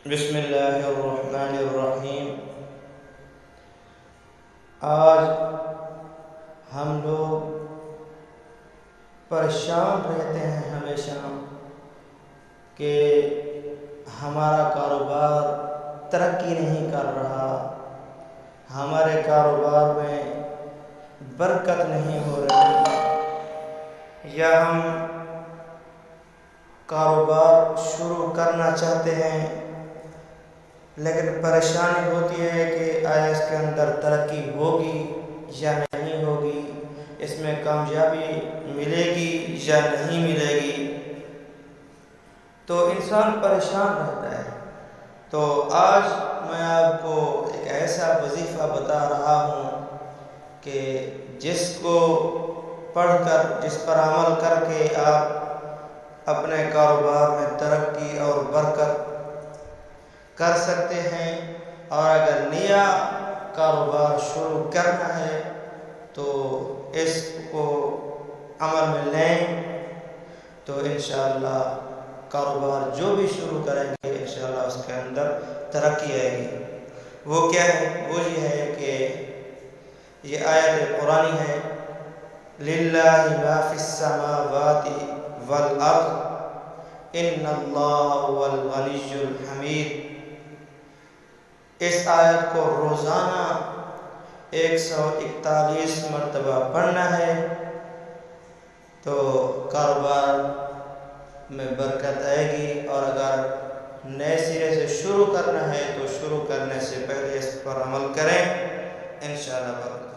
بسم اللہ الرحمن الرحیم۔ آج ہم لوگ پریشان رہتے ہیں ہمیشہ کہ ہمارا کاروبار ترقی نہیں کر رہا، ہمارے کاروبار میں برکت نہیں ہو رہی، یا ہم کاروبار شروع کرنا چاہتے ہیں لیکن پریشانی ہوتی ہے کہ آیا اس کے اندر ترقی ہوگی یا نہیں ہوگی، اس میں کامیابی ملے گی یا نہیں ملے گی، تو انسان پریشان رہتا ہے۔ تو آج میں آپ کو ایک ایسا وظیفہ بتا رہا ہوں کہ جس کو پڑھ کر، جس پر عمل کر کے آپ اپنے کاروبار میں ترقی اور برکت کر سکتے ہیں، اور اگر نیا کاروبار شروع کرنا ہے تو اس کو عمل میں لیں تو انشاءاللہ کاروبار جو بھی شروع کریں گے انشاءاللہ اس کے اندر ترقی آئے گی۔ وہ کیا ہے؟ وہ یہ ہے کہ یہ آیت قرآنی ہے، للہ ما فی السماوات والارض ان اللہ هو الغنی الحمید۔ اس آیت کو روزانہ 141 مرتبہ پڑھنا ہے تو کاروبار میں برکت آئے گی، اور اگر نئے سرے سے شروع کرنا ہے تو شروع کرنے سے پہلے اس پر عمل کریں، انشاءاللہ برکت